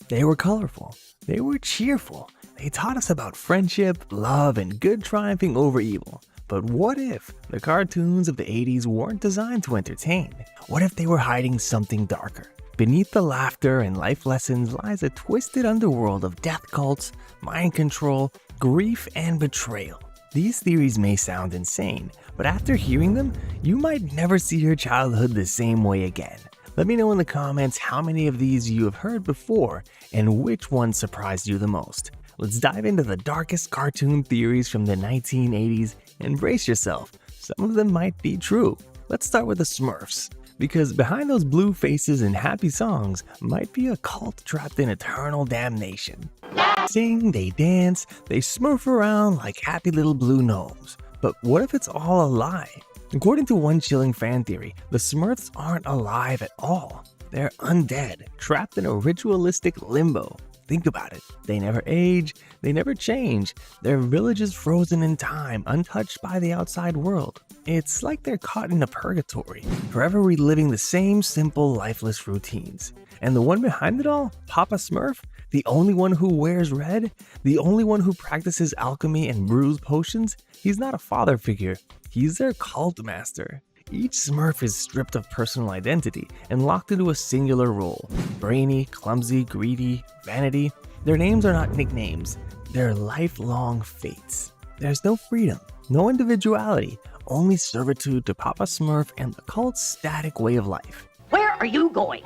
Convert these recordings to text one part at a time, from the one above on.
They were colorful. They were cheerful. They taught us about friendship, love, and good triumphing over evil. But what if the cartoons of the 80s weren't designed to entertain? What if they were hiding something darker? Beneath the laughter and life lessons lies a twisted underworld of death cults, mind control, grief, and betrayal. These theories may sound insane, but after hearing them, you might never see your childhood the same way again. Let me know in the comments how many of these you have heard before and which one surprised you the most. Let's dive into the darkest cartoon theories from the 1980s and brace yourself, some of them might be true. Let's start with the Smurfs, because behind those blue faces and happy songs might be a cult trapped in eternal damnation. They sing, they dance, they smurf around like happy little blue gnomes. But what if it's all a lie? According to one chilling fan theory, the Smurfs aren't alive at all. They're undead, trapped in a ritualistic limbo. Think about it. They never age, they never change. Their village is frozen in time, untouched by the outside world. It's like they're caught in a purgatory, forever reliving the same simple, lifeless routines. And the one behind it all, Papa Smurf, the only one who wears red, the only one who practices alchemy and brews potions, he's not a father figure, he's their cult master. Each Smurf is stripped of personal identity and locked into a singular role. Brainy, clumsy, greedy, vanity. Their names are not nicknames, they're lifelong fates. There's no freedom, no individuality, only servitude to Papa Smurf and the cult's static way of life. Where are you going?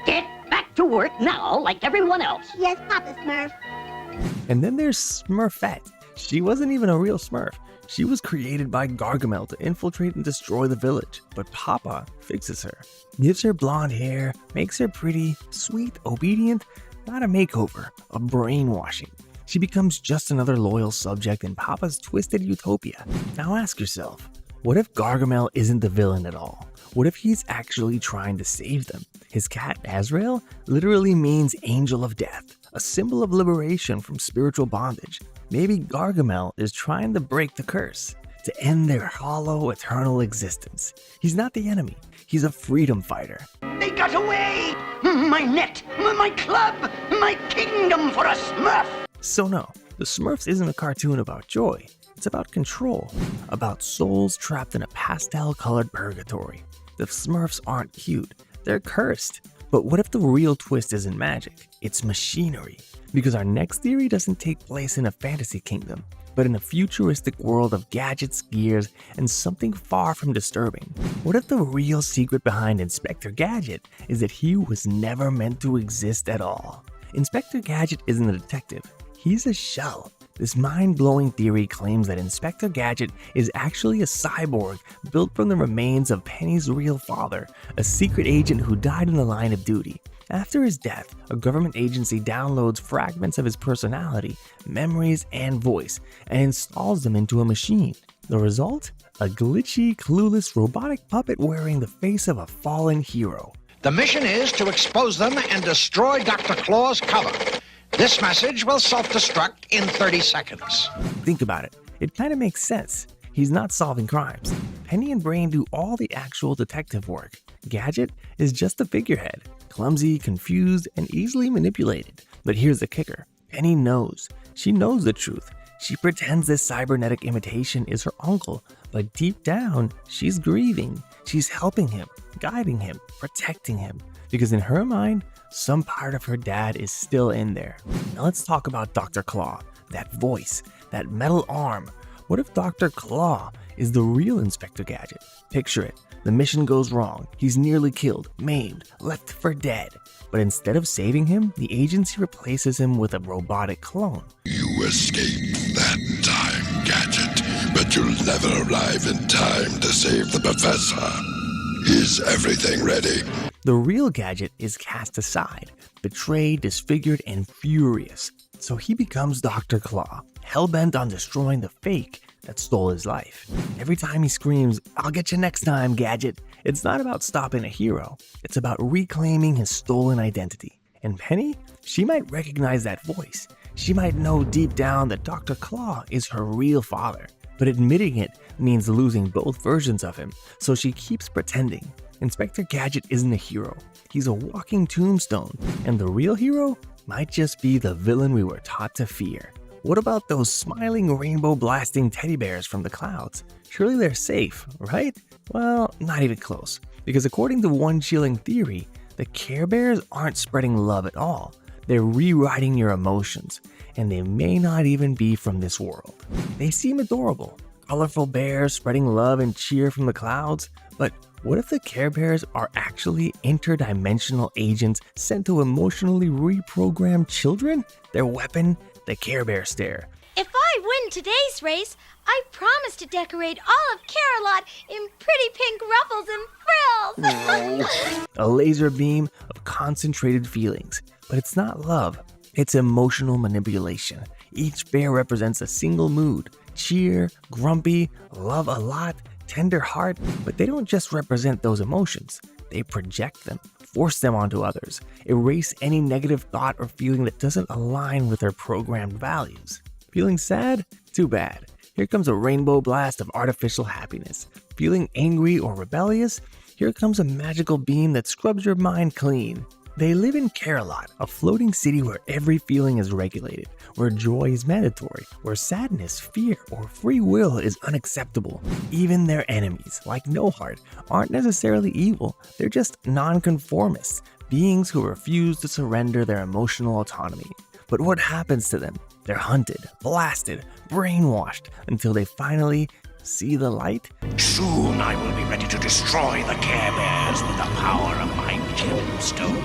Get back to work now like everyone else. Yes, Papa Smurf. And then there's Smurfette. She wasn't even a real Smurf. She was created by Gargamel to infiltrate and destroy the village, but Papa fixes her. Gives her blonde hair, makes her pretty, sweet, obedient, not a makeover, a brainwashing. She becomes just another loyal subject in Papa's twisted utopia. Now ask yourself, what if Gargamel isn't the villain at all? What if he's actually trying to save them? His cat, Azrael, literally means angel of death, a symbol of liberation from spiritual bondage. Maybe Gargamel is trying to break the curse, to end their hollow, eternal existence. He's not the enemy, he's a freedom fighter. They got away! My net, my club, my kingdom for a Smurf! So no, the Smurfs isn't a cartoon about joy. It's about control, about souls trapped in a pastel-colored purgatory. The Smurfs aren't cute, they're cursed. But what if the real twist isn't magic? It's machinery. Because our next theory doesn't take place in a fantasy kingdom, but in a futuristic world of gadgets, gears, and something far from disturbing. What if the real secret behind Inspector Gadget is that he was never meant to exist at all? Inspector Gadget isn't a detective, he's a shell. This mind-blowing theory claims that Inspector Gadget is actually a cyborg built from the remains of Penny's real father, a secret agent who died in the line of duty. After his death, a government agency downloads fragments of his personality, memories, and voice, and installs them into a machine. The result? A glitchy, clueless robotic puppet wearing the face of a fallen hero. The mission is to expose them and destroy Dr. Claw's cover. This message will self-destruct in 30 seconds. Think about it. It kind of makes sense. He's not solving crimes. Penny and Brain do all the actual detective work. Gadget is just a figurehead, clumsy, confused, and easily manipulated. But here's the kicker. Penny knows. She knows the truth. She pretends this cybernetic imitation is her uncle, but deep down, she's grieving. She's helping him, guiding him, protecting him. Because in her mind, some part of her dad is still in there. Now let's talk about Dr. Claw, that voice, that metal arm. What if Dr. Claw is the real Inspector Gadget? Picture it. The mission goes wrong. He's nearly killed, maimed, left for dead. But instead of saving him, the agency replaces him with a robotic clone. You escaped that time, Gadget, but you'll never arrive in time to save the professor. Is everything ready? The real Gadget is cast aside, betrayed, disfigured, and furious. So he becomes Dr. Claw, hell-bent on destroying the fake that stole his life. Every time he screams, "I'll get you next time, Gadget," it's not about stopping a hero. It's about reclaiming his stolen identity. And Penny, she might recognize that voice. She might know deep down that Dr. Claw is her real father. But admitting it means losing both versions of him, so she keeps pretending. Inspector Gadget isn't a hero. He's a walking tombstone, and the real hero might just be the villain we were taught to fear. What about those smiling rainbow blasting teddy bears from the clouds? Surely they're safe, right? Well, not even close. Because according to one chilling theory, the Care Bears aren't spreading love at all. They're rewriting your emotions, and they may not even be from this world. They seem adorable, colorful bears spreading love and cheer from the clouds, but what if the Care Bears are actually interdimensional agents sent to emotionally reprogram children? Their weapon? The Care Bear stare. If I win today's race, I promise to decorate all of Carolot in pretty pink ruffles and frills. A laser beam of concentrated feelings. But it's not love, it's emotional manipulation. Each bear represents a single mood: cheer, grumpy, love a lot, tender heart. But they don't just represent those emotions, they project them, force them onto others, erase any negative thought or feeling that doesn't align with their programmed values. Feeling sad? Too bad. Here comes a rainbow blast of artificial happiness. Feeling angry or rebellious? Here comes a magical beam that scrubs your mind clean. They live in Carolot, a floating city where every feeling is regulated, where joy is mandatory, where sadness, fear, or free will is unacceptable. Even their enemies, like No Heart, aren't necessarily evil, they're just nonconformists, beings who refuse to surrender their emotional autonomy. But what happens to them? They're hunted, blasted, brainwashed, until they finally see the light. Soon I will be ready to destroy the Care Bears with the power of my gemstone.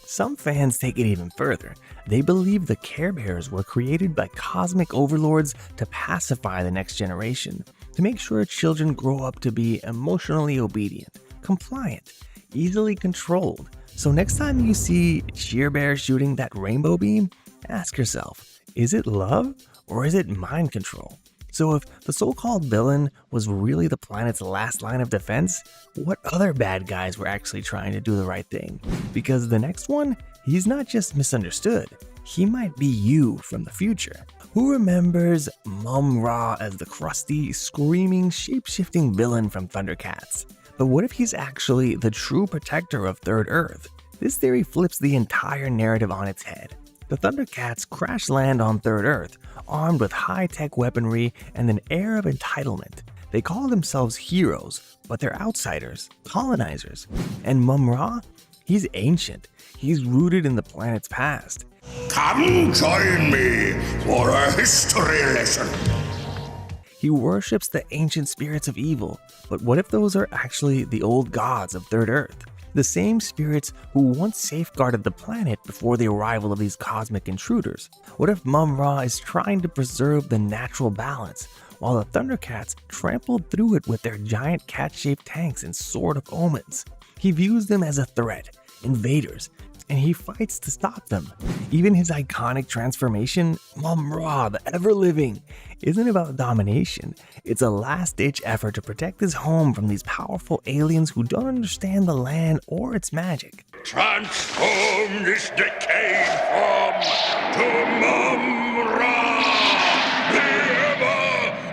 Some fans take it even further. They believe the Care Bears were created by cosmic overlords to pacify the next generation, to make sure children grow up to be emotionally obedient, compliant, easily controlled. So next time you see Cheer Bear shooting that rainbow beam, ask yourself, is it love or is it mind control? So if the so-called villain was really the planet's last line of defense, what other bad guys were actually trying to do the right thing? Because the next one, he's not just misunderstood, he might be you from the future. Who remembers Mumra as the crusty, screaming, shape-shifting villain from Thundercats? But what if he's actually the true protector of Third Earth? This theory flips the entire narrative on its head. The Thundercats crash land on Third Earth, armed with high-tech weaponry and an air of entitlement. They call themselves heroes, but they're outsiders, colonizers. And Mumra? He's ancient. He's rooted in the planet's past. Come join me for a history lesson. He worships the ancient spirits of evil, but what if those are actually the old gods of Third Earth? The same spirits who once safeguarded the planet before the arrival of these cosmic intruders. What if Mumra is trying to preserve the natural balance, while the Thundercats trampled through it with their giant cat-shaped tanks and Sword of Omens? He views them as a threat, invaders, and he fights to stop them. Even his iconic transformation, Mumra, the ever-living, isn't about domination. It's a last-ditch effort to protect his home from these powerful aliens who don't understand the land or its magic. Transform this decayed form to Mumra, the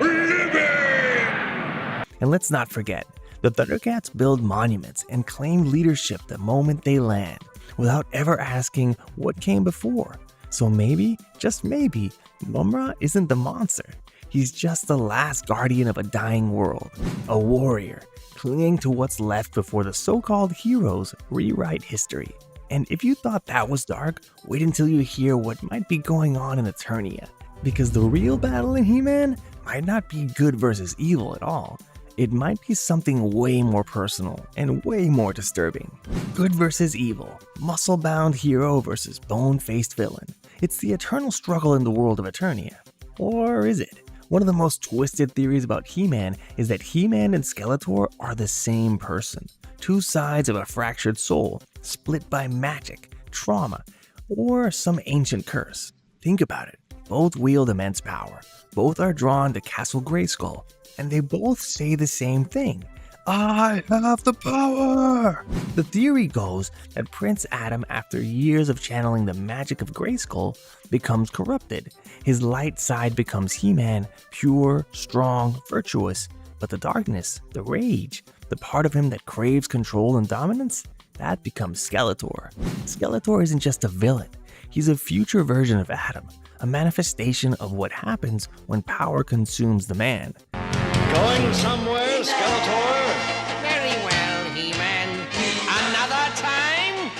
ever-living! And let's not forget, the Thundercats build monuments and claim leadership the moment they land, without ever asking what came before. So maybe, just maybe, Mumra isn't the monster. He's just the last guardian of a dying world, a warrior, clinging to what's left before the so-called heroes rewrite history. And if you thought that was dark, wait until you hear what might be going on in Eternia. Because the real battle in He-Man might not be good versus evil at all. It might be something way more personal and way more disturbing. Good versus evil, muscle-bound hero versus bone-faced villain. It's the eternal struggle in the world of Eternia. Or is it? One of the most twisted theories about He-Man is that He-Man and Skeletor are the same person. Two sides of a fractured soul, split by magic, trauma, or some ancient curse. Think about it. Both wield immense power. Both are drawn to Castle Grayskull. And they both say the same thing. I have the power! The theory goes that Prince Adam, after years of channeling the magic of Grayskull, becomes corrupted. His light side becomes He-Man, pure, strong, virtuous. But the darkness, the rage, The part of him that craves control and dominance? That becomes Skeletor. Skeletor isn't just a villain. He's a future version of Adam, a manifestation of what happens when power consumes the man. Going somewhere, Skeletor? Very well, He-Man. Another time?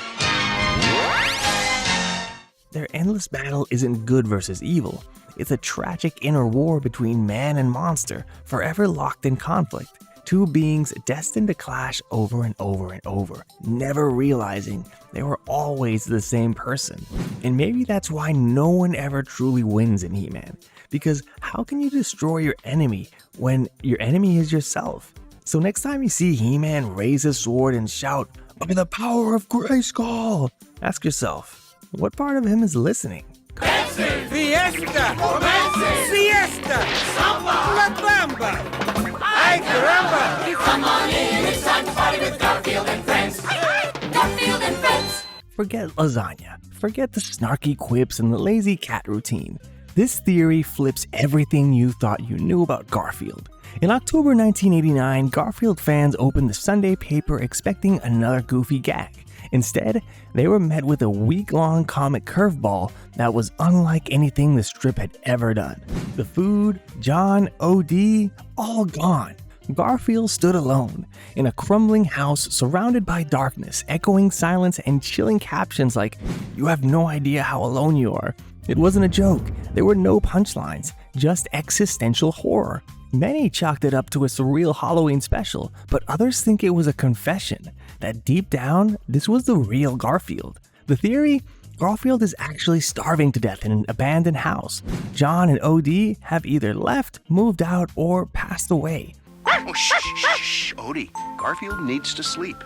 Their endless battle isn't good versus evil. It's a tragic inner war between man and monster, forever locked in conflict. Two beings destined to clash over and over and over, never realizing they were always the same person. And maybe that's why no one ever truly wins in He-Man. Because how can you destroy your enemy when your enemy is yourself? So next time you see He-Man raise his sword and shout, "By the power of Grayskull," ask yourself, what part of him is listening? Fiesta! Romance! Siesta! Samba! La Bamba! Ay, caramba! Come on in, it's time to party with Garfield and friends. Garfield and friends! Forget lasagna. Forget the snarky quips and the lazy cat routine. This theory flips everything you thought you knew about Garfield. In October 1989, Garfield fans opened the Sunday paper expecting another goofy gag. Instead, they were met with a week-long comic curveball that was unlike anything the strip had ever done. The food, John, OD, all gone. Garfield stood alone in a crumbling house surrounded by darkness, echoing silence and chilling captions like, "You have no idea how alone you are." It wasn't a joke. There were no punchlines, just existential horror. Many chalked it up to a surreal Halloween special, but others think it was a confession that deep down, this was the real Garfield. The theory? Garfield is actually starving to death in an abandoned house. John and OD have either left, moved out, or passed away. Oh, shh, Odie. Garfield needs to sleep.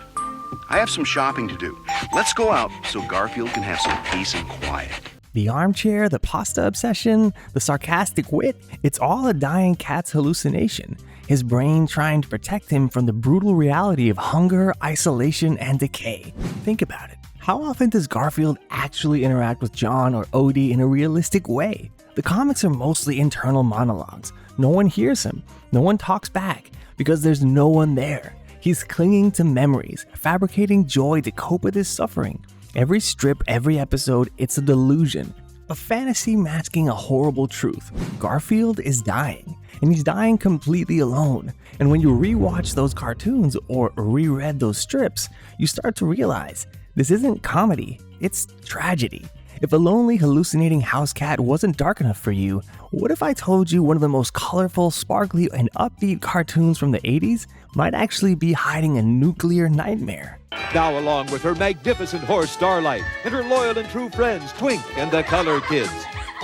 I have some shopping to do. Let's go out so Garfield can have some peace and quiet. The armchair, the pasta obsession, the sarcastic wit, it's all a dying cat's hallucination. His brain trying to protect him from the brutal reality of hunger, isolation, and decay. Think about it. How often does Garfield actually interact with John or Odie in a realistic way? The comics are mostly internal monologues. No one hears him. No one talks back because there's no one there. He's clinging to memories, fabricating joy to cope with his suffering. Every strip, every episode, it's a delusion. A fantasy masking a horrible truth. Garfield is dying, and he's dying completely alone. And when you rewatch those cartoons or reread those strips, you start to realize this isn't comedy, it's tragedy. If a lonely, hallucinating house cat wasn't dark enough for you, what if I told you one of the most colorful, sparkly, and upbeat cartoons from the 80s might actually be hiding a nuclear nightmare? Now along with her magnificent horse Starlight and her loyal and true friends Twink and the Color Kids.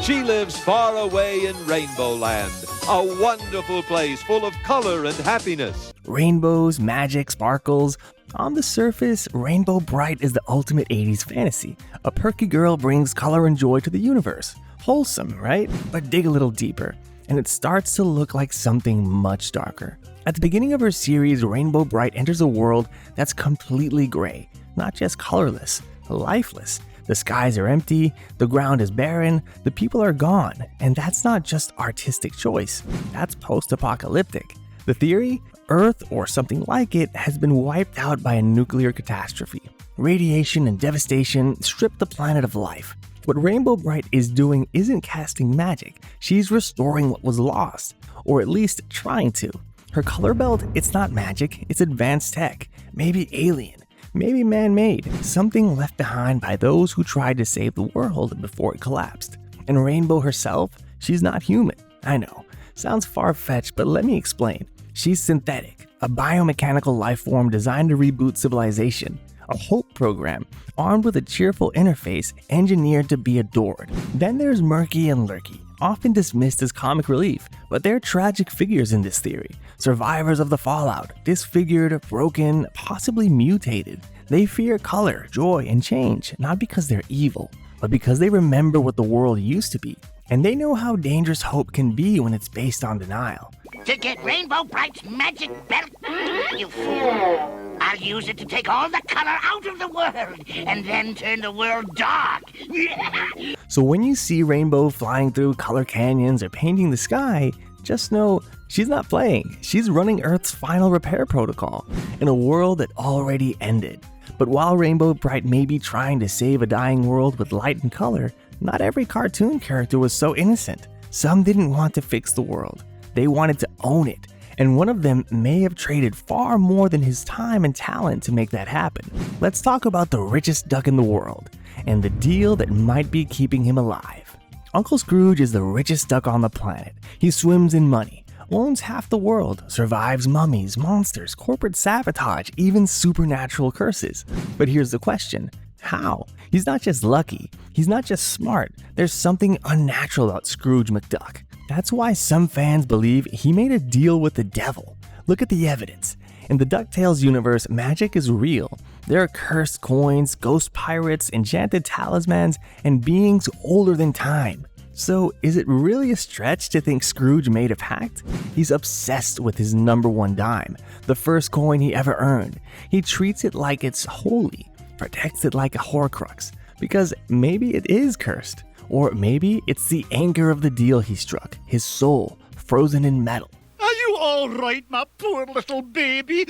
She lives far away in Rainbow Land, a wonderful place full of color and happiness. Rainbows, magic, sparkles. On the surface, Rainbow Brite is the ultimate 80s fantasy. A perky girl brings color and joy to the universe. Wholesome, right? But dig a little deeper, and it starts to look like something much darker. At the beginning of her series, Rainbow Brite enters a world that's completely gray, not just colorless, lifeless. The skies are empty, the ground is barren, the people are gone, and that's not just artistic choice, that's post-apocalyptic. The theory? Earth, or something like it, has been wiped out by a nuclear catastrophe. Radiation and devastation strip the planet of life. What Rainbow Brite is doing isn't casting magic, she's restoring what was lost, or at least trying to. Her color belt, it's not magic, it's advanced tech, maybe alien, maybe man-made, something left behind by those who tried to save the world before it collapsed. And Rainbow herself, she's not human. I know, sounds far-fetched, but let me explain. She's synthetic, a biomechanical life form designed to reboot civilization, a hope program armed with a cheerful interface engineered to be adored. Then there's Murky and Lurky, often dismissed as comic relief, but they're tragic figures in this theory. Survivors of the fallout, disfigured, broken, possibly mutated. They fear color, joy, and change, not because they're evil, but because they remember what the world used to be. And they know how dangerous hope can be when it's based on denial. To get Rainbow Brite's magic belt? You fool. I'll use it to take all the color out of the world and then turn the world dark. So when you see Rainbow flying through color canyons or painting the sky, just know she's not playing. She's running Earth's final repair protocol in a world that already ended. But while Rainbow Brite may be trying to save a dying world with light and color, not every cartoon character was so innocent. Some didn't want to fix the world. They wanted to own it. And one of them may have traded far more than his time and talent to make that happen. Let's talk about the richest duck in the world and the deal that might be keeping him alive. Uncle Scrooge is the richest duck on the planet. He swims in money, owns half the world, survives mummies, monsters, corporate sabotage, even supernatural curses. But here's the question: how? He's not just lucky. He's not just smart. There's something unnatural about Scrooge McDuck. That's why some fans believe he made a deal with the devil. Look at the evidence. In the DuckTales universe, magic is real. There are cursed coins, ghost pirates, enchanted talismans, and beings older than time. So, is it really a stretch to think Scrooge made a pact? He's obsessed with his #1 dime, the first coin he ever earned. He treats it like it's holy, protects it like a Horcrux, because maybe it is cursed. Or maybe it's the anchor of the deal he struck, his soul, frozen in metal. Are you all right, my poor little baby?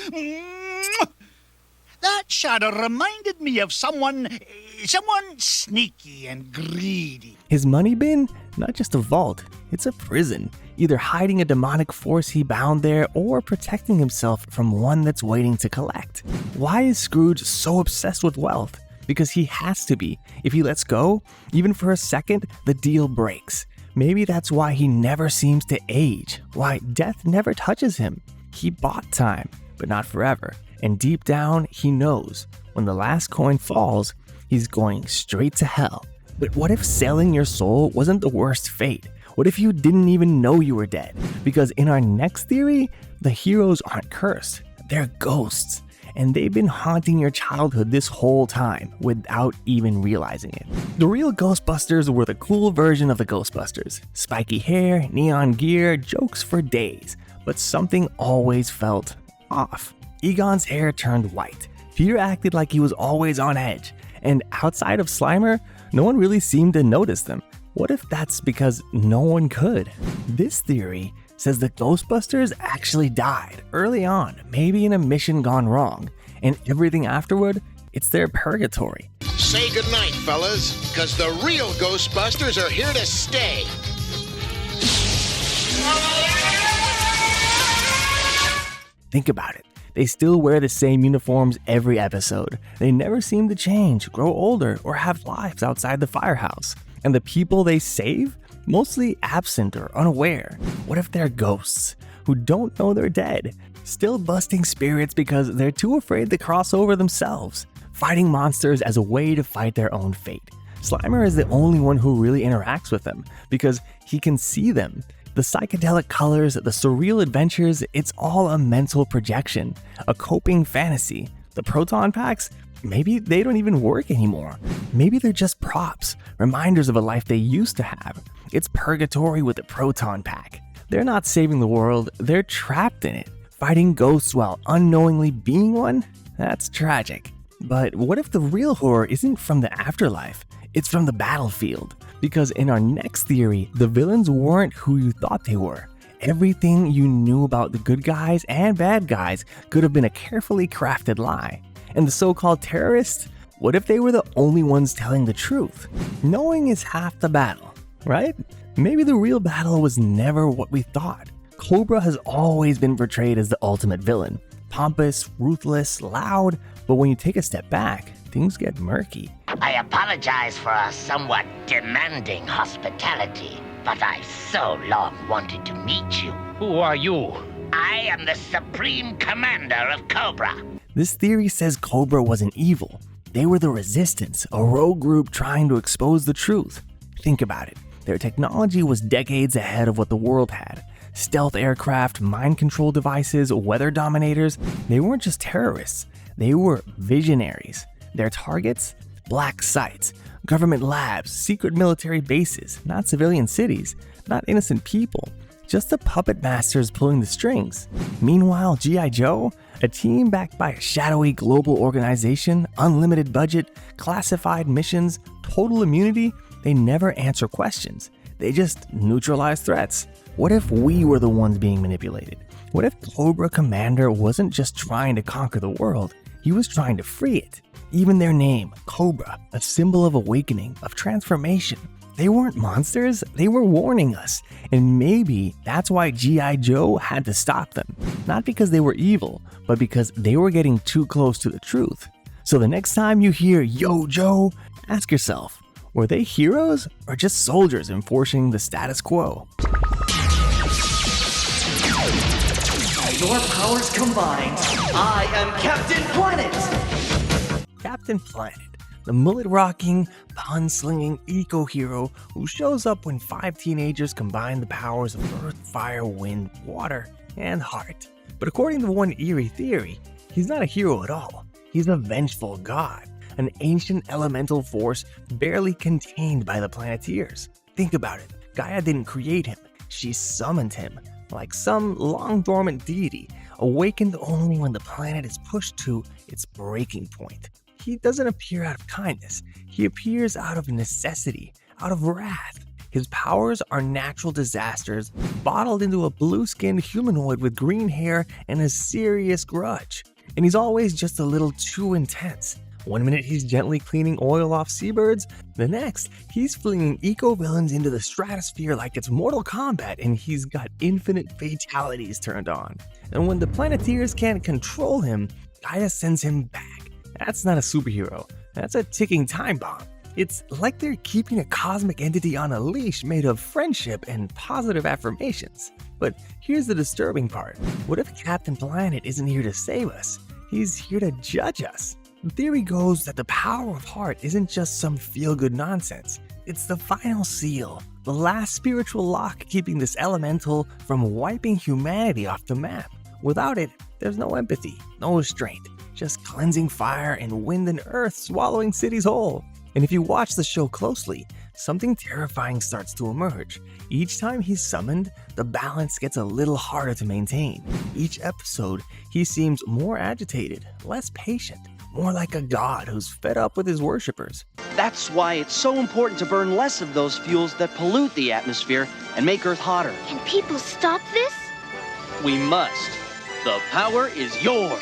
That shadow reminded me of someone sneaky and greedy. His money bin? Not just a vault, it's a prison, either hiding a demonic force he bound there or protecting himself from one that's waiting to collect. Why is Scrooge so obsessed with wealth? Because he has to be. If he lets go, even for a second, the deal breaks. Maybe that's why he never seems to age, why death never touches him. He bought time, but not forever. And deep down, he knows when the last coin falls, he's going straight to hell. But what if selling your soul wasn't the worst fate? What if you didn't even know you were dead? Because in our next theory, the heroes aren't cursed, they're ghosts. And they've been haunting your childhood this whole time without even realizing it. The Real Ghostbusters were the cool version of the Ghostbusters. Spiky hair, neon gear, jokes for days. But something always felt off. Egon's hair turned white. Peter acted like he was always on edge. And outside of Slimer, no one really seemed to notice them. What if that's because no one could? This theory says the Ghostbusters actually died early on, maybe in a mission gone wrong, and everything afterward, it's their purgatory. Say goodnight, fellas, because the real Ghostbusters are here to stay. Think about it. They still wear the same uniforms every episode. They never seem to change, grow older, or have lives outside the firehouse. And the people they save? Mostly absent or unaware. What if they're ghosts who don't know they're dead, still busting spirits because they're too afraid to cross over themselves, fighting monsters as a way to fight their own fate? Slimer is the only one who really interacts with them because he can see them. The psychedelic colors, the surreal adventures, it's all a mental projection, a coping fantasy. The proton packs? Maybe they don't even work anymore. Maybe they're just props, reminders of a life they used to have. It's purgatory with a proton pack. They're not saving the world, they're trapped in it. Fighting ghosts while unknowingly being one? That's tragic. But what if the real horror isn't from the afterlife? It's from the battlefield. Because in our next theory, the villains weren't who you thought they were. Everything you knew about the good guys and bad guys could have been a carefully crafted lie. And the so-called terrorists? What if they were the only ones telling the truth? Knowing is half the battle, right? Maybe the real battle was never what we thought. Cobra has always been portrayed as the ultimate villain. Pompous, ruthless, loud, but when you take a step back, things get murky. I apologize for our somewhat demanding hospitality, but I so long wanted to meet you. Who are you? I am the Supreme Commander of Cobra. This theory says Cobra wasn't evil. They were the Resistance, a rogue group trying to expose the truth. Think about it. Their technology was decades ahead of what the world had. Stealth aircraft, mind control devices, weather dominators. They weren't just terrorists. They were visionaries. Their targets? Black sites, government labs, secret military bases, not civilian cities, not innocent people. Just the puppet masters pulling the strings. Meanwhile, G.I. Joe? A team backed by a shadowy global organization, unlimited budget, classified missions, total immunity? They never answer questions. They just neutralize threats. What if we were the ones being manipulated? What if Cobra Commander wasn't just trying to conquer the world, he was trying to free it? Even their name, Cobra, a symbol of awakening, of transformation. They weren't monsters, they were warning us. And maybe that's why G.I. Joe had to stop them. Not because they were evil, but because they were getting too close to the truth. So the next time you hear Yo Joe, ask yourself, were they heroes or just soldiers enforcing the status quo? Your powers combined, I am Captain Planet! Captain Planet, the mullet-rocking, pun-slinging eco-hero who shows up when 5 teenagers combine the powers of earth, fire, wind, water, and heart. But according to one eerie theory, he's not a hero at all. He's a vengeful god, an ancient elemental force barely contained by the Planeteers. Think about it. Gaia didn't create him. She summoned him, like some long-dormant deity, awakened only when the planet is pushed to its breaking point. He doesn't appear out of kindness. He appears out of necessity, out of wrath. His powers are natural disasters bottled into a blue-skinned humanoid with green hair and a serious grudge. And he's always just a little too intense. One minute he's gently cleaning oil off seabirds, the next he's flinging eco-villains into the stratosphere like it's Mortal Kombat and he's got infinite fatalities turned on. And when the Planeteers can't control him, Gaia sends him back. That's not a superhero, that's a ticking time bomb. It's like they're keeping a cosmic entity on a leash made of friendship and positive affirmations. But here's the disturbing part. What if Captain Planet isn't here to save us? He's here to judge us. The theory goes that the power of heart isn't just some feel-good nonsense. It's the final seal, the last spiritual lock keeping this elemental from wiping humanity off the map. Without it, there's no empathy, no restraint, just cleansing fire and wind and earth swallowing cities whole. And if you watch the show closely, something terrifying starts to emerge. Each time he's summoned, the balance gets a little harder to maintain. Each episode, he seems more agitated, less patient, more like a god who's fed up with his worshippers. That's why it's so important to burn less of those fuels that pollute the atmosphere and make Earth hotter. Can people stop this? We must. The power is yours.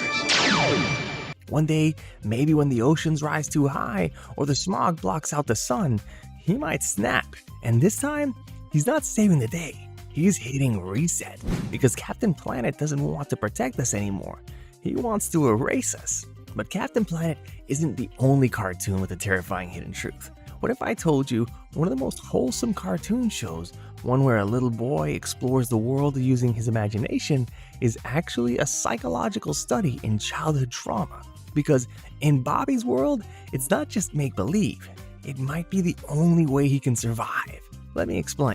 One day, maybe when the oceans rise too high or the smog blocks out the sun, he might snap. And this time, he's not saving the day. He's hitting reset because Captain Planet doesn't want to protect us anymore. He wants to erase us. But Captain Planet isn't the only cartoon with a terrifying hidden truth. What if I told you one of the most wholesome cartoon shows, one where a little boy explores the world using his imagination, is actually a psychological study in childhood trauma? Because in Bobby's world, it's not just make-believe. It might be the only way he can survive. Let me explain.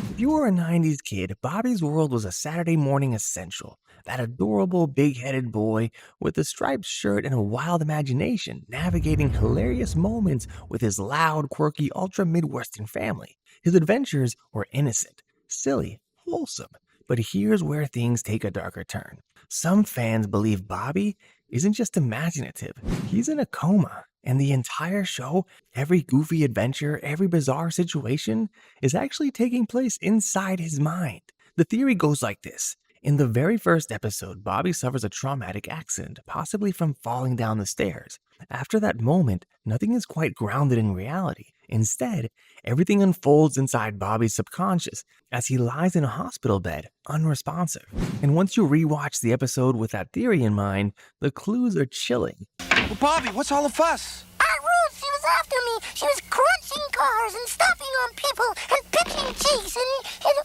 If you were a 90s kid, Bobby's World was a Saturday morning essential. That adorable big-headed boy with a striped shirt and a wild imagination navigating hilarious moments with his loud, quirky, ultra-Midwestern family. His adventures were innocent, silly, wholesome. But here's where things take a darker turn. Some fans believe Bobby isn't just imaginative, he's in a coma. And the entire show, every goofy adventure, every bizarre situation, is actually taking place inside his mind. The theory goes like this. In the very first episode, Bobby suffers a traumatic accident, possibly from falling down the stairs. After that moment, nothing is quite grounded in reality. Instead, everything unfolds inside Bobby's subconscious as he lies in a hospital bed, unresponsive. And once you rewatch the episode with that theory in mind, the clues are chilling. Well, Bobby, what's all the fuss? Ruth, she was after me. She was crunching cars and stomping on people and picking cheese and...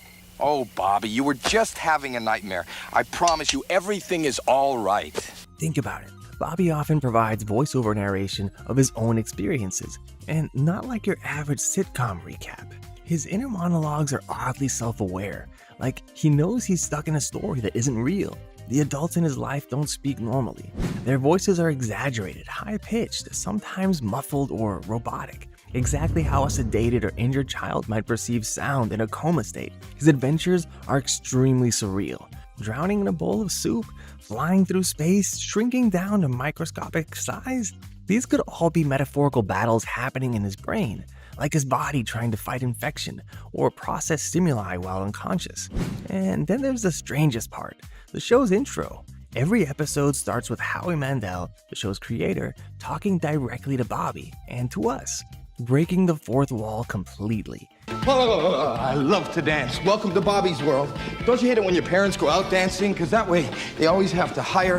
Oh, Bobby, you were just having a nightmare. I promise you, everything is all right. Think about it. Bobby often provides voiceover narration of his own experiences, and not like your average sitcom recap. His inner monologues are oddly self-aware, like he knows he's stuck in a story that isn't real. The adults in his life don't speak normally. Their voices are exaggerated, high-pitched, sometimes muffled or robotic. Exactly how a sedated or injured child might perceive sound in a coma state. His adventures are extremely surreal. drowning in a bowl of soup, flying through space, shrinking down to microscopic size. These could all be metaphorical battles happening in his brain, like his body trying to fight infection or process stimuli while unconscious. And then there's the strangest part, the show's intro. Every episode starts with Howie Mandel, the show's creator, talking directly to Bobby and to us, breaking the fourth wall completely. I love to dance. Welcome to Bobby's world. Don't you hate it when your parents go out dancing? Because that way they always have to hire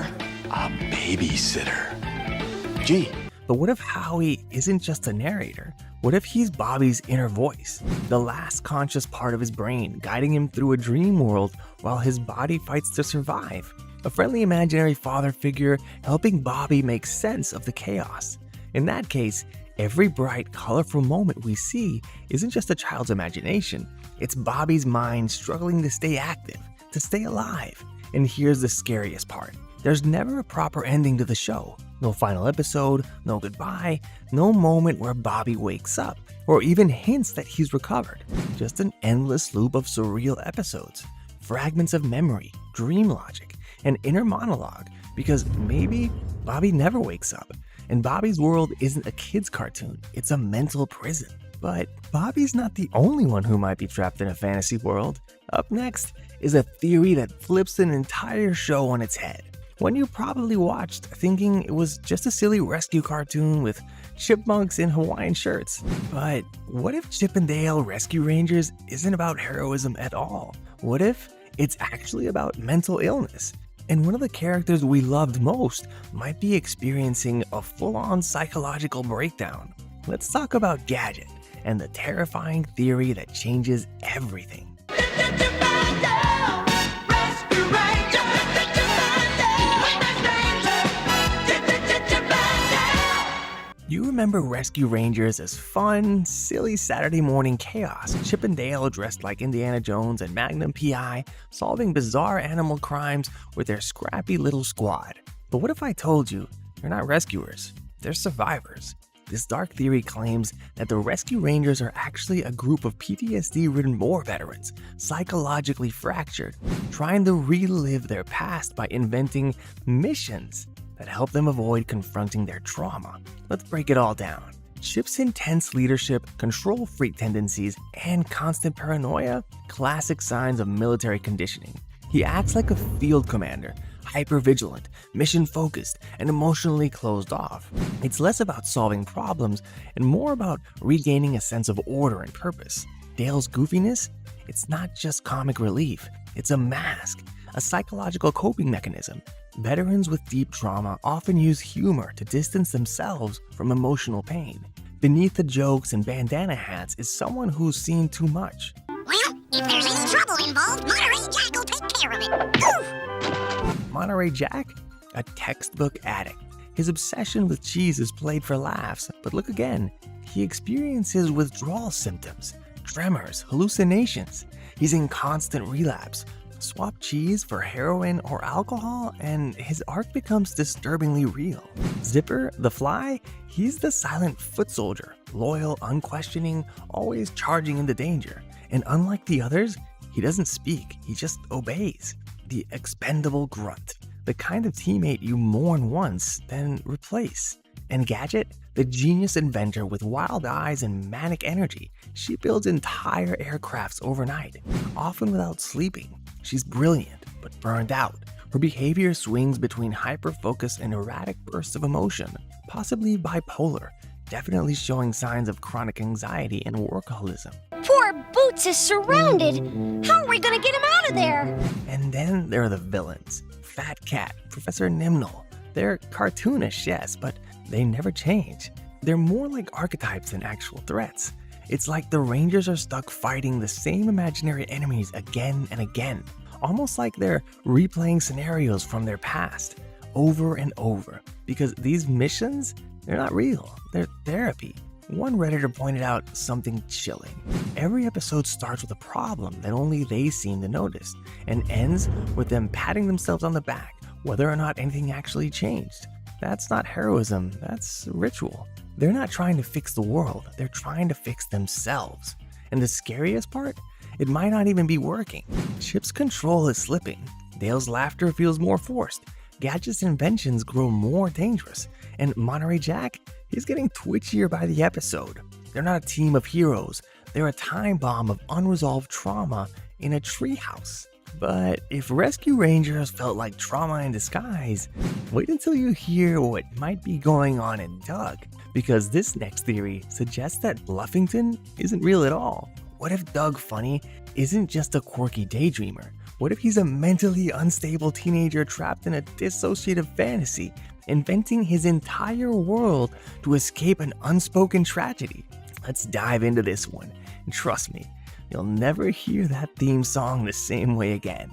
a babysitter. Gee. But what if Howie isn't just a narrator? What if he's Bobby's inner voice, the last conscious part of his brain, guiding him through a dream world while his body fights to survive? A friendly imaginary father figure helping Bobby make sense of the chaos. In that case, every bright, colorful moment we see isn't just a child's imagination. It's Bobby's mind struggling to stay active, to stay alive. And here's the scariest part. There's never a proper ending to the show. No final episode, no goodbye, no moment where Bobby wakes up, or even hints that he's recovered. Just an endless loop of surreal episodes, fragments of memory, dream logic, and inner monologue, because maybe Bobby never wakes up, and Bobby's world isn't a kid's cartoon, it's a mental prison. But Bobby's not the only one who might be trapped in a fantasy world. Up next is a theory that flips an entire show on its head. One you probably watched thinking it was just a silly rescue cartoon with chipmunks in Hawaiian shirts. But what if Chip and Dale Rescue Rangers isn't about heroism at all? What if it's actually about mental illness? And one of the characters we loved most might be experiencing a full-on psychological breakdown. Let's talk about Gadget and the terrifying theory that changes everything. You remember Rescue Rangers as fun, silly Saturday morning chaos. Chip and Dale dressed like Indiana Jones and Magnum P.I., solving bizarre animal crimes with their scrappy little squad. But what if I told you they're not rescuers, they're survivors? This dark theory claims that the Rescue Rangers are actually a group of PTSD-ridden war veterans, psychologically fractured, trying to relive their past by inventing missions that help them avoid confronting their trauma. Let's break it all down. Chip's intense leadership, control freak tendencies, and constant paranoia, classic signs of military conditioning. He acts like a field commander, hyper-vigilant, mission-focused, and emotionally closed off. It's less about solving problems and more about regaining a sense of order and purpose. Dale's goofiness? It's not just comic relief, it's a mask, a psychological coping mechanism. Veterans with deep trauma often use humor to distance themselves from emotional pain. Beneath the jokes and bandana hats is someone who's seen too much. Well, if there's any trouble involved, Monterey Jack will take care of it. Poof! Monterey Jack? A textbook addict. His obsession with cheese is played for laughs, but look again. He experiences withdrawal symptoms, tremors, hallucinations. He's in constant relapse. Swap cheese for heroin or alcohol, and his arc becomes disturbingly real. Zipper, the fly, he's the silent foot soldier, loyal, unquestioning, always charging into danger. And unlike the others, he doesn't speak, he just obeys. The expendable grunt, the kind of teammate you mourn once, then replace. And Gadget, the genius inventor with wild eyes and manic energy, she builds entire aircrafts overnight, often without sleeping. She's brilliant, but burned out. Her behavior swings between hyper-focus and erratic bursts of emotion, possibly bipolar, definitely showing signs of chronic anxiety and workaholism. Poor Boots is surrounded. How are we gonna get him out of there? And then there are the villains. Fat Cat, Professor Nimnol. They're cartoonish, yes, but they never change. They're more like archetypes than actual threats. It's like the Rangers are stuck fighting the same imaginary enemies again and again, almost like they're replaying scenarios from their past, over and over, because these missions, they're not real, they're therapy. One Redditor pointed out something chilling. Every episode starts with a problem that only they seem to notice, and ends with them patting themselves on the back, whether or not anything actually changed. That's not heroism, that's ritual. They're not trying to fix the world, they're trying to fix themselves. And the scariest part? It might not even be working. Chip's control is slipping. Dale's laughter feels more forced. Gadget's inventions grow more dangerous. And Monterey Jack, he's getting twitchier by the episode. They're not a team of heroes. They're a time bomb of unresolved trauma in a treehouse. But if Rescue Rangers felt like trauma in disguise, wait until you hear what might be going on in Doug. Because this next theory suggests that Bluffington isn't real at all. What if Doug Funny isn't just a quirky daydreamer? What if he's a mentally unstable teenager trapped in a dissociative fantasy, inventing his entire world to escape an unspoken tragedy? Let's dive into this one, and trust me, you'll never hear that theme song the same way again.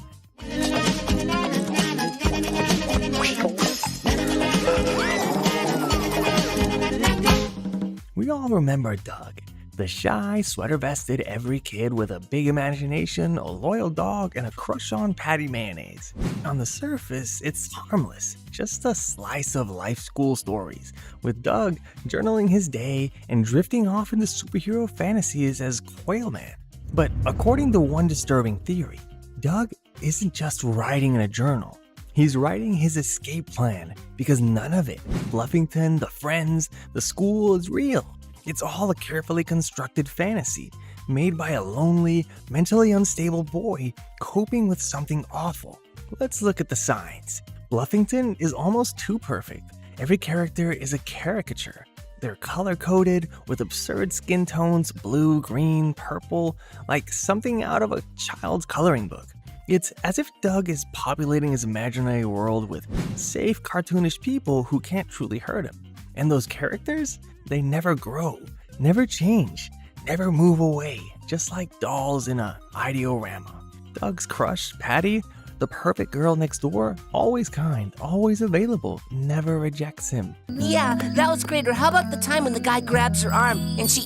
We all remember Doug, the shy, sweater-vested every kid with a big imagination, a loyal dog, and a crush on Patty Mayonnaise. On the surface, it's harmless, just a slice of life school stories, with Doug journaling his day and drifting off into superhero fantasies as Quailman. But according to one disturbing theory, Doug isn't just writing in a journal. He's writing his escape plan because none of it, Bluffington, the friends, the school, is real. It's all a carefully constructed fantasy made by a lonely, mentally unstable boy coping with something awful. Let's look at the signs. Bluffington is almost too perfect. Every character is a caricature. They're color-coded with absurd skin tones, blue, green, purple, like something out of a child's coloring book. It's as if Doug is populating his imaginary world with safe, cartoonish people who can't truly hurt him. And those characters? They never grow, never change, never move away, just like dolls in a ideorama. Doug's crush, Patty, the perfect girl next door, always kind, always available, never rejects him. Yeah, that was great. Or how about the time when the guy grabs her arm and she...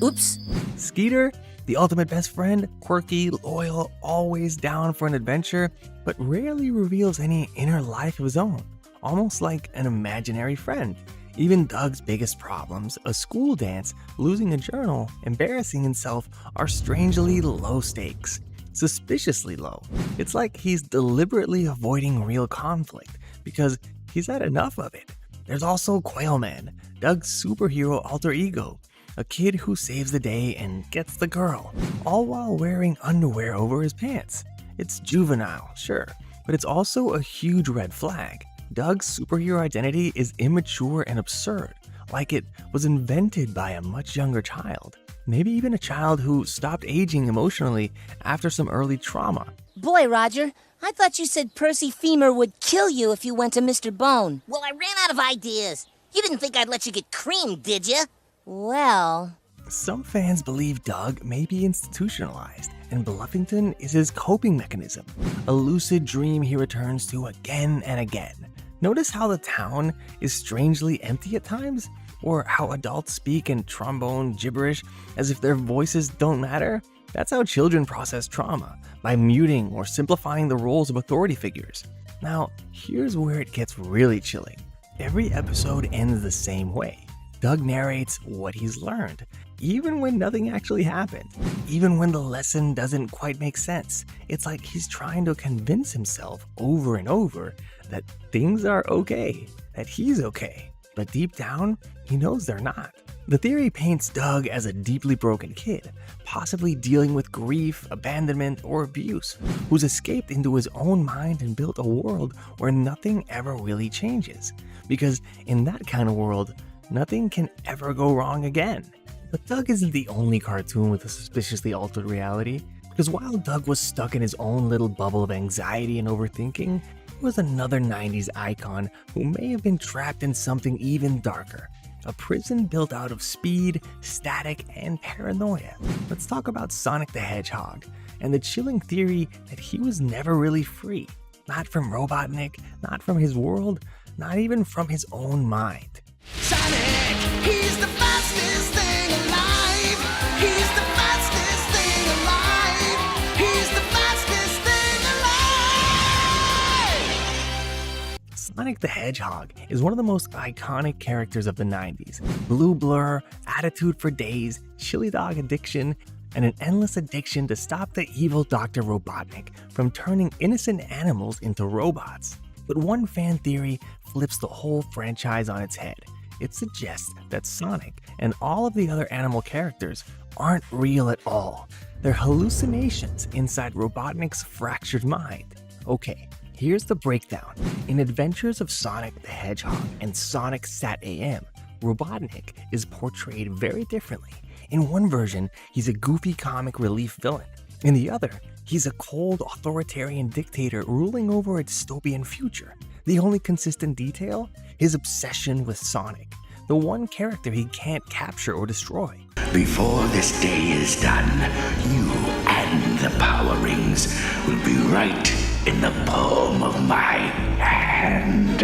Oops. Skeeter, the ultimate best friend, quirky, loyal, always down for an adventure, but rarely reveals any inner life of his own, almost like an imaginary friend. Even Doug's biggest problems, a school dance, losing a journal, embarrassing himself, are strangely low stakes. Suspiciously low. It's like he's deliberately avoiding real conflict because he's had enough of it. There's also Quailman, Doug's superhero alter ego, a kid who saves the day and gets the girl, all while wearing underwear over his pants. It's juvenile, sure, but it's also a huge red flag. Doug's superhero identity is immature and absurd, like it was invented by a much younger child. Maybe even a child who stopped aging emotionally after some early trauma. Boy, Roger, I thought you said Percy Femur would kill you if you went to Mr. Bone. Well, I ran out of ideas. You didn't think I'd let you get creamed, did you? Well... Some fans believe Doug may be institutionalized, and Bluffington is his coping mechanism, a lucid dream he returns to again and again. Notice how the town is strangely empty at times? Or how adults speak in trombone gibberish as if their voices don't matter? That's how children process trauma, by muting or simplifying the roles of authority figures. Now, here's where it gets really chilling. Every episode ends the same way. Doug narrates what he's learned, even when nothing actually happened, even when the lesson doesn't quite make sense. It's like he's trying to convince himself over and over that things are okay, that he's okay. But deep down, he knows they're not. The theory paints Doug as a deeply broken kid, possibly dealing with grief, abandonment, or abuse, who's escaped into his own mind and built a world where nothing ever really changes. Because in that kind of world, nothing can ever go wrong again. But Doug isn't the only cartoon with a suspiciously altered reality, because while Doug was stuck in his own little bubble of anxiety and overthinking, there was another 90s icon who may have been trapped in something even darker, a prison built out of speed, static, and paranoia. Let's talk about Sonic the Hedgehog, and the chilling theory that he was never really free, not from Robotnik, not from his world, not even from his own mind. Sonic, he's the fastest thing alive. He's the fastest thing alive. He's the fastest thing alive. Sonic the Hedgehog is one of the most iconic characters of the 90s. Blue blur, attitude for days, chili dog addiction. and an endless addiction to stop the evil Dr. Robotnik from turning innocent animals into robots. But one fan theory flips the whole franchise on its head. It suggests that Sonic and all of the other animal characters aren't real at all. They're hallucinations inside Robotnik's fractured mind. Okay, here's the breakdown. In Adventures of Sonic the Hedgehog and Sonic Sat-AM, Robotnik is portrayed very differently. In one version, he's a goofy comic relief villain. In the other, he's a cold authoritarian dictator ruling over a dystopian future. The only consistent detail? His obsession with Sonic, the one character he can't capture or destroy. Before this day is done, you and the power rings will be right in the palm of my hand.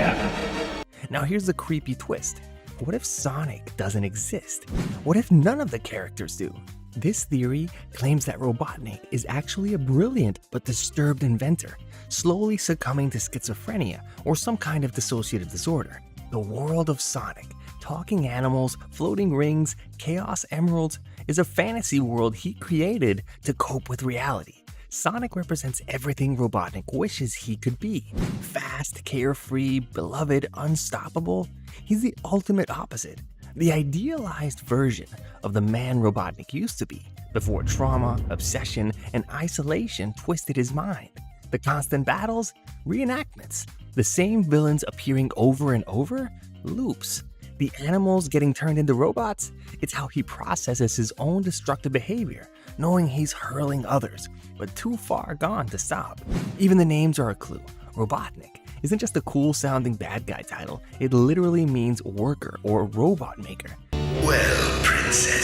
Now here's the creepy twist. What if Sonic doesn't exist? What if none of the characters do? This theory claims that Robotnik is actually a brilliant but disturbed inventor, slowly succumbing to schizophrenia or some kind of dissociative disorder. The world of Sonic, talking animals, floating rings, chaos emeralds, is a fantasy world he created to cope with reality. Sonic represents everything Robotnik wishes he could be. Fast, carefree, beloved, unstoppable. He's the ultimate opposite. The idealized version of the man Robotnik used to be, before trauma, obsession, and isolation twisted his mind. The constant battles? Reenactments. The same villains appearing over and over? Loops. The animals getting turned into robots? It's how he processes his own destructive behavior, knowing he's hurling others, but too far gone to stop. Even the names are a clue. Robotnik isn't just a cool-sounding bad guy title, it literally means worker or robot maker. Well, Princess,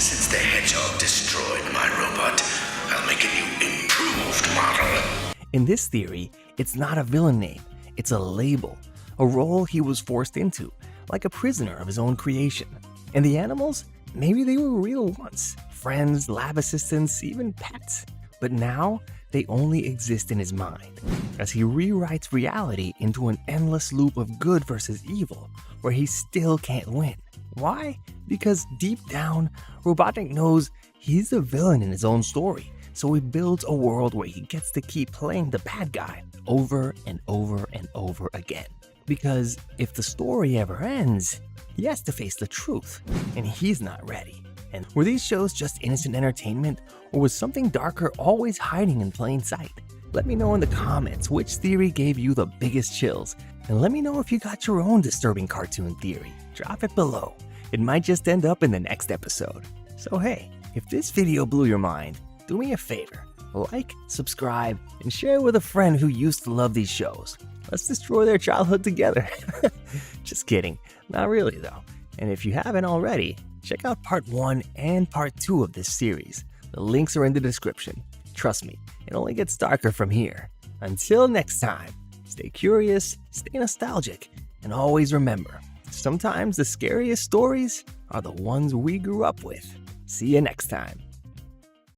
since the hedgehog destroyed my robot, I'll make a new improved model. In this theory, it's not a villain name, it's a label, a role he was forced into, like a prisoner of his own creation. And the animals? Maybe they were real once, friends, lab assistants, even pets. But now, they only exist in his mind, as he rewrites reality into an endless loop of good versus evil, where he still can't win. Why? Because deep down, Robotnik knows he's the villain in his own story, so he builds a world where he gets to keep playing the bad guy over and over and over again. Because if the story ever ends, he has to face the truth, and he's not ready. And were these shows just innocent entertainment, or was something darker always hiding in plain sight? Let me know in the comments which theory gave you the biggest chills, and let me know if you got your own disturbing cartoon theory. Drop it below. It might just end up in the next episode. So hey, if this video blew your mind, do me a favor. Like, subscribe, and share with a friend who used to love these shows. Let's destroy their childhood together. Just kidding. Not really though. And if you haven't already, check out part 1 and part 2 of this series. The links are in the description. Trust me, it only gets darker from here. Until next time, stay curious, stay nostalgic, and always remember, sometimes the scariest stories are the ones we grew up with. See you next time.